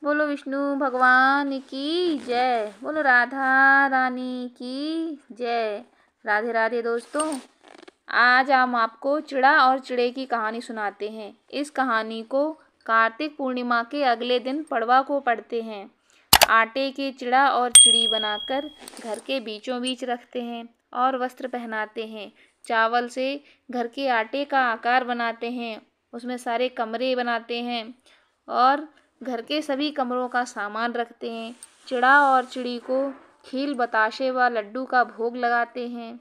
बोलो विष्णु भगवान की जय। बोलो राधा रानी की जय। राधे राधे दोस्तों, आज हम आपको चिड़ा और चिड़े की कहानी सुनाते हैं। इस कहानी को कार्तिक पूर्णिमा के अगले दिन पड़वा को पढ़ते हैं। आटे के चिड़ा और चिड़ी बनाकर घर के बीचों बीच रखते हैं और वस्त्र पहनाते हैं। चावल से घर के आटे का आकार बनाते हैं, उसमें सारे कमरे बनाते हैं और घर के सभी कमरों का सामान रखते हैं। चिड़ा और चिड़ी को खील, बताशे व लड्डू का भोग लगाते हैं।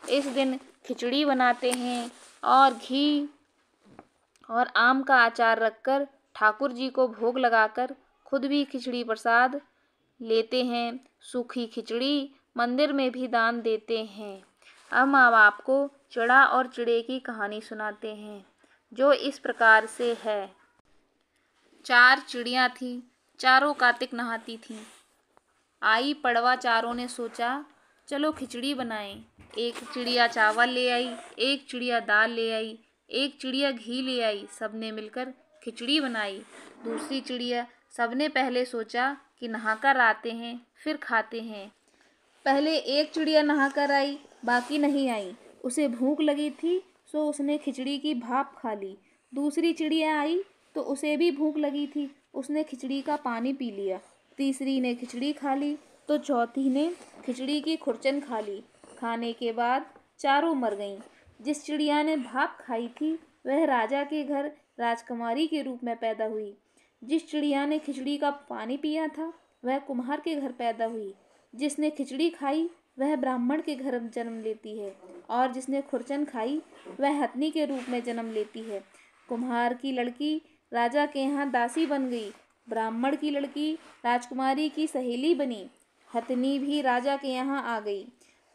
इस दिन खिचड़ी बनाते हैं और घी और आम का अचार रखकर ठाकुर जी को भोग लगाकर खुद भी खिचड़ी प्रसाद लेते हैं। सूखी खिचड़ी मंदिर में भी दान देते हैं। अब हम आपको चिड़ा और चिड़े की कहानी सुनाते हैं, जो इस प्रकार से है। 4 चिड़ियाँ थीं, चारों कार्तिक नहाती थीं। आई पड़वा, चारों ने सोचा चलो खिचड़ी बनाएं। एक चिड़िया चावल ले आई, एक चिड़िया दाल ले आई, एक चिड़िया घी ले आई। सबने मिलकर खिचड़ी बनाई। दूसरी चिड़िया, सबने पहले सोचा कि नहाकर आते हैं फिर खाते हैं। पहले एक चिड़िया नहाकर आई, बाकी नहीं आई। उसे भूख लगी थी सो उसने खिचड़ी की भाप खा ली। दूसरी चिड़िया आई तो उसे भी भूख लगी थी, उसने खिचड़ी का पानी पी लिया। तीसरी ने खिचड़ी खा ली तो चौथी ने खिचड़ी की खुरचन खा ली। खाने के बाद चारों मर गईं। जिस चिड़िया ने भाप खाई थी वह राजा के घर राजकुमारी के रूप में पैदा हुई। जिस चिड़िया ने खिचड़ी का पानी पिया था वह कुम्हार के घर पैदा हुई। जिसने खिचड़ी खाई वह ब्राह्मण के घर जन्म लेती है और जिसने खुरचन खाई वह हथनी के रूप में जन्म लेती है। कुम्हार की लड़की राजा के यहाँ दासी बन गई। ब्राह्मण की लड़की राजकुमारी की सहेली बनी। हथनी भी राजा के यहाँ आ गई।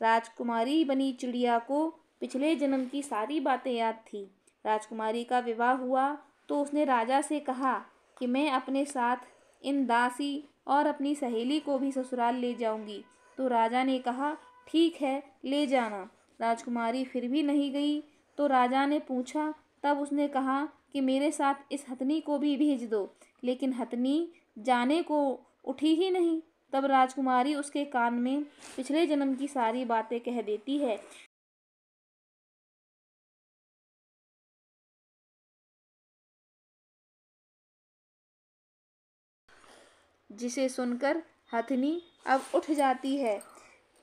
राजकुमारी बनी चिड़िया को पिछले जन्म की सारी बातें याद थी। राजकुमारी का विवाह हुआ तो उसने राजा से कहा कि मैं अपने साथ इन दासी और अपनी सहेली को भी ससुराल ले जाऊंगी। तो राजा ने कहा ठीक है, ले जाना। राजकुमारी फिर भी नहीं गई तो राजा ने पूछा, तब उसने कहा कि मेरे साथ इस हथनी को भी भेज दो। लेकिन हथनी जाने को उठी ही नहीं। तब राजकुमारी उसके कान में पिछले जन्म की सारी बातें कह देती है, जिसे सुनकर हथनी अब उठ जाती है।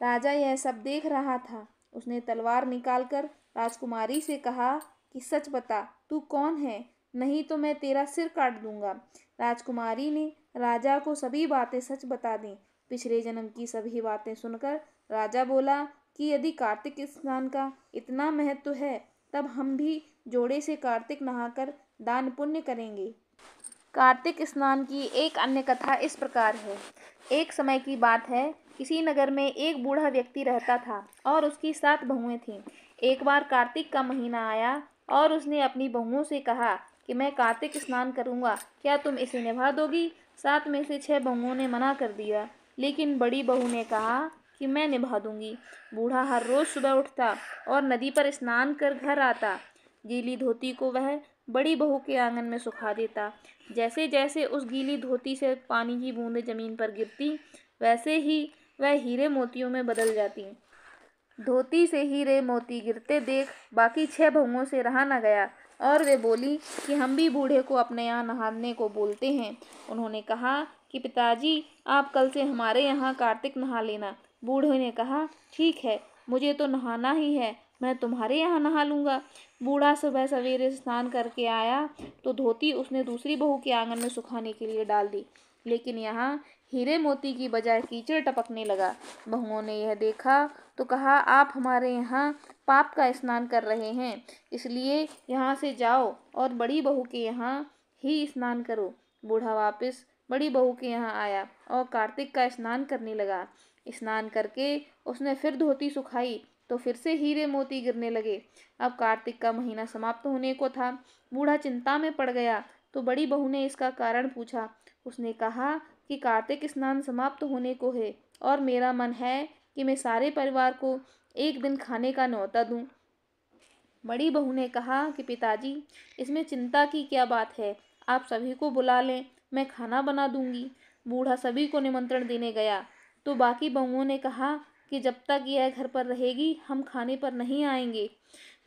राजा यह सब देख रहा था। उसने तलवार निकालकर राजकुमारी से कहा कि सच बता, तू कौन है, नहीं तो मैं तेरा सिर काट दूंगा। राजकुमारी ने राजा को सभी बातें सच बता दी। पिछले जन्म की सभी बातें सुनकर राजा बोला कि यदि कार्तिक स्नान का इतना महत्व है तब हम भी जोड़े से कार्तिक नहाकर दान पुण्य करेंगे। कार्तिक स्नान की एक अन्य कथा इस प्रकार है। एक समय की बात है, किसी नगर में एक बूढ़ा व्यक्ति रहता था और उसकी 7 बहुएं थीं। एक बार कार्तिक का महीना आया और उसने अपनी बहुओं से कहा कि मैं कार्तिक स्नान करूंगा, क्या तुम इसे निभा दोगी? 7 में से 6 बहुओं ने मना कर दिया, लेकिन बड़ी बहू ने कहा कि मैं निभा दूंगी। बूढ़ा हर रोज सुबह उठता और नदी पर स्नान कर घर आता। गीली धोती को वह बड़ी बहू के आंगन में सुखा देता। जैसे जैसे उस गीली धोती से पानी की बूंदें जमीन पर गिरती, वैसे ही वह हीरे मोतियों में बदल जाती। धोती से हीरे मोती गिरते देख बाकी 6 बहुओं से रहा न गया और वे बोली कि हम भी बूढ़े को अपने यहाँ नहाने को बोलते हैं। उन्होंने कहा कि पिताजी, आप कल से हमारे यहाँ कार्तिक नहा लेना। बूढ़े ने कहा ठीक है, मुझे तो नहाना ही है, मैं तुम्हारे यहाँ नहा लूँगा। बूढ़ा सुबह सवेरे स्नान करके आया तो धोती उसने दूसरी बहू के आंगन में सुखाने के लिए डाल दी, लेकिन यहाँ हीरे मोती की बजाय कीचड़ टपकने लगा। बहुओं ने यह देखा तो कहा, आप हमारे यहाँ पाप का स्नान कर रहे हैं, इसलिए यहाँ से जाओ और बड़ी बहू के यहाँ ही स्नान करो। बूढ़ा वापस बड़ी बहू के यहाँ आया और कार्तिक का स्नान करने लगा। स्नान करके उसने फिर धोती सुखाई तो फिर से हीरे मोती गिरने लगे। अब कार्तिक का महीना समाप्त होने को था। बूढ़ा चिंता में पड़ गया तो बड़ी बहू ने इसका कारण पूछा। उसने कहा कि कार्तिक स्नान समाप्त होने को है और मेरा मन है कि मैं सारे परिवार को एक दिन खाने का न्योता दूं। बड़ी बहू ने कहा कि पिताजी, इसमें चिंता की क्या बात है, आप सभी को बुला लें, मैं खाना बना दूंगी। बूढ़ा सभी को निमंत्रण देने गया तो बाकी बहुओं ने कहा कि जब तक यह घर पर रहेगी हम खाने पर नहीं आएंगे।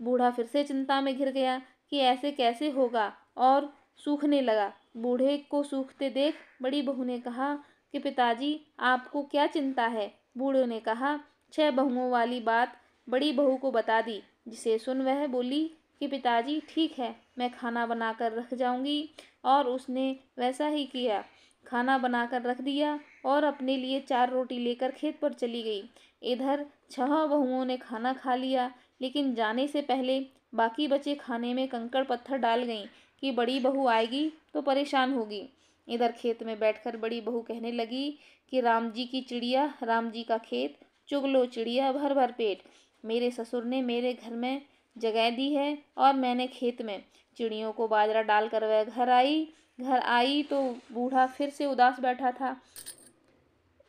बूढ़ा फिर से चिंता में घिर गया कि ऐसे कैसे होगा और सूखने लगा। बूढ़े को सूखते देख बड़ी बहू ने कहा कि पिताजी आपको क्या चिंता है। बूढ़े ने कहा 6 बहुओं वाली बात बड़ी बहू को बता दी, जिसे सुन वह बोली कि पिताजी ठीक है, मैं खाना बनाकर रख जाऊंगी। और उसने वैसा ही किया। खाना बनाकर रख दिया और अपने लिए 4 रोटी लेकर खेत पर चली गई। इधर 6 बहुओं ने खाना खा लिया, लेकिन जाने से पहले बाकी बचे खाने में कंकड़ पत्थर डाल गईं कि बड़ी बहू आएगी तो परेशान होगी। इधर खेत में बैठकर बड़ी बहू कहने लगी कि राम जी की चिड़िया, राम जी का खेत, चुग लो चिड़िया भर भर पेट। मेरे ससुर ने मेरे घर में जगह दी है और मैंने खेत में चिड़ियों को बाजरा डालकर वह घर आई तो बूढ़ा फिर से उदास बैठा था।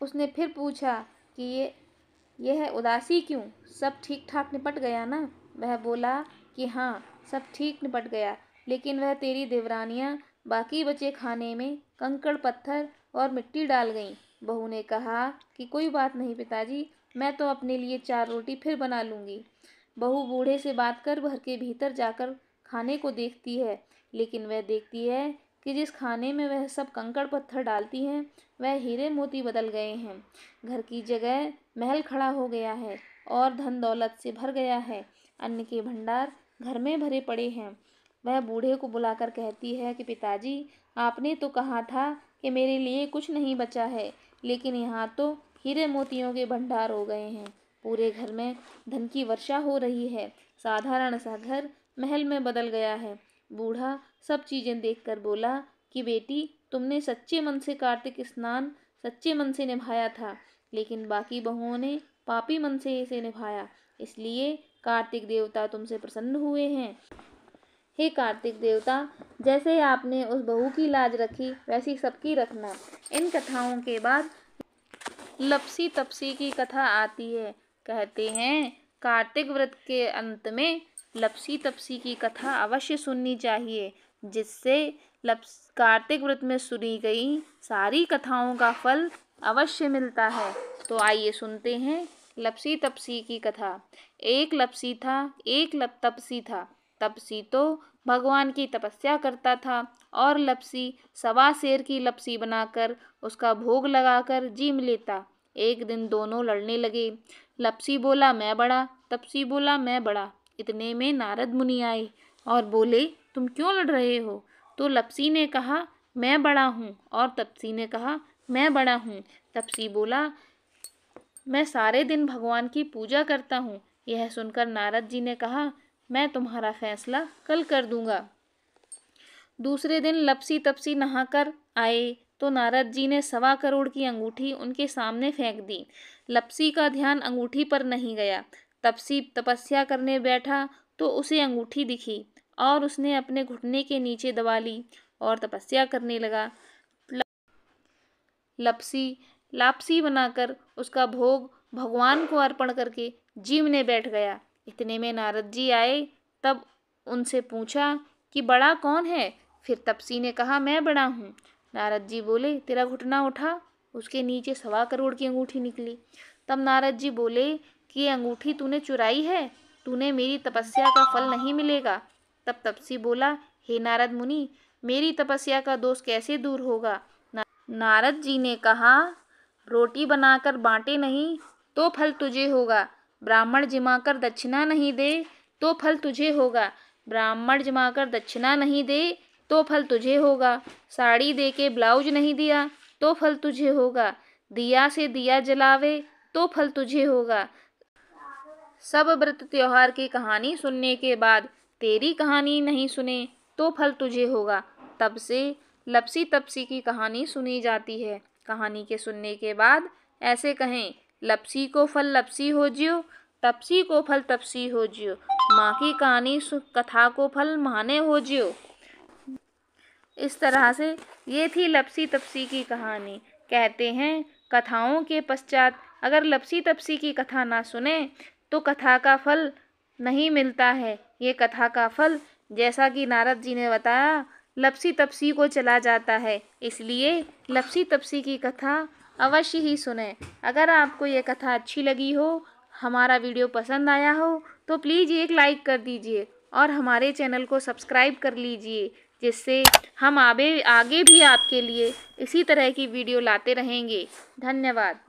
उसने फिर पूछा कि यह उदासी क्यों, सब ठीक ठाक निपट गया ना। वह बोला कि हाँ, सब ठीक निपट गया, लेकिन वह तेरी देवरानियाँ बाकी बचे खाने में कंकड़ पत्थर और मिट्टी डाल गईं। बहू ने कहा कि कोई बात नहीं पिताजी, मैं तो अपने लिए 4 रोटी फिर बना लूँगी। बहू बूढ़े से बात कर घर के भीतर जाकर खाने को देखती है, लेकिन वह देखती है कि जिस खाने में वह सब कंकड़ पत्थर डालती हैं वह हीरे मोती बदल गए हैं। घर की जगह महल खड़ा हो गया है और धन दौलत से भर गया है। अन्न के भंडार घर में भरे पड़े हैं। वह बूढ़े को बुलाकर कहती है कि पिताजी आपने तो कहा था कि मेरे लिए कुछ नहीं बचा है, लेकिन यहाँ तो हीरे मोतियों के भंडार हो गए हैं। पूरे घर में धन की वर्षा हो रही है। साधारण सा घर महल में बदल गया है। बूढ़ा सब चीज़ें देखकर बोला कि बेटी तुमने सच्चे मन से कार्तिक स्नान सच्चे मन से निभाया था, लेकिन बाकी बहुओं ने पापी मन से इसे निभाया, इसलिए कार्तिक देवता तुमसे प्रसन्न हुए हैं। हे कार्तिक देवता, जैसे आपने उस बहू की लाज रखी वैसी सबकी रखना। इन कथाओं के बाद लपसी तपसी की कथा आती है। कहते हैं कार्तिक व्रत के अंत में लपसी तपसी की कथा अवश्य सुननी चाहिए, जिससे कार्तिक व्रत में सुनी गई सारी कथाओं का फल अवश्य मिलता है। तो आइए सुनते हैं लपसी तपसी की कथा। एक लपसी था, एक तपसी था। तपसी तो भगवान की तपस्या करता था और लपसी 1.25 शेर की लपसी बनाकर उसका भोग लगाकर जीम लेता। एक दिन दोनों लड़ने लगे। लपसी बोला मैं बड़ा, तपसी बोला मैं बड़ा। इतने में नारद मुनि आए और बोले तुम क्यों लड़ रहे हो। तो लपसी ने कहा मैं बड़ा हूँ और तपसी ने कहा मैं बड़ा हूँ। तपसी बोला मैं सारे दिन भगवान की पूजा करता हूँ। यह सुनकर नारद जी ने कहा मैं तुम्हारा फैसला कल कर दूंगा। दूसरे दिन लपसी तपसी नहाकर आए तो नारद जी ने 1.25 करोड़ की अंगूठी उनके सामने फेंक दी। लपसी का ध्यान अंगूठी पर नहीं गया। तपसी तपस्या करने बैठा तो उसे अंगूठी दिखी और उसने अपने घुटने के नीचे दबा ली और तपस्या करने लगा। लपसी लापसी बनाकर उसका भोग भगवान को अर्पण करके जीवने बैठ गया। इतने में नारद जी आए, तब उनसे पूछा कि बड़ा कौन है। फिर तपसी ने कहा मैं बड़ा हूँ। नारद जी बोले तेरा घुटना उठा। उसके नीचे 1.25 करोड़ की अंगूठी निकली। तब नारद जी बोले कि ये अंगूठी तूने चुराई है, तूने मेरी तपस्या का फल नहीं मिलेगा। तब तपसी बोला हे नारद मुनि, मेरी तपस्या का दोष कैसे दूर होगा। नारद जी ने कहा रोटी बनाकर बांटे नहीं तो फल तुझे होगा। ब्राह्मण जिमाकर दक्षिणा नहीं दे तो फल तुझे होगा। ब्राह्मण जिमाकर दक्षिणा नहीं दे तो फल तुझे होगा। साड़ी दे के ब्लाउज नहीं दिया तो फल तुझे होगा। दिया से दिया जलावे तो फल तुझे होगा। सब व्रत त्योहार की कहानी सुनने के बाद तेरी कहानी नहीं सुने तो फल तुझे होगा। तब से लपसी तपसी की कहानी सुनी जाती है। कहानी के सुनने के बाद ऐसे कहें लपसी को फल लपसी हो जियो, तपसी को फल तपसी हो जियो, माँ की कहानी कथा को फल माने हो जियो। इस तरह से ये थी लपसी तपसी की कहानी। कहते हैं कथाओं के पश्चात अगर लपसी तपसी की कथा ना सुने तो कथा का फल नहीं मिलता है। ये कथा का फल जैसा कि नारद जी ने बताया लपसी तपसी को चला जाता है। इसलिए लपसी तपसी की कथा अवश्य ही सुनें। अगर आपको ये कथा अच्छी लगी हो, हमारा वीडियो पसंद आया हो, तो प्लीज़ एक लाइक कर दीजिए और हमारे चैनल को सब्सक्राइब कर लीजिए, जिससे हम आगे भी आपके लिए इसी तरह की वीडियो लाते रहेंगे। धन्यवाद।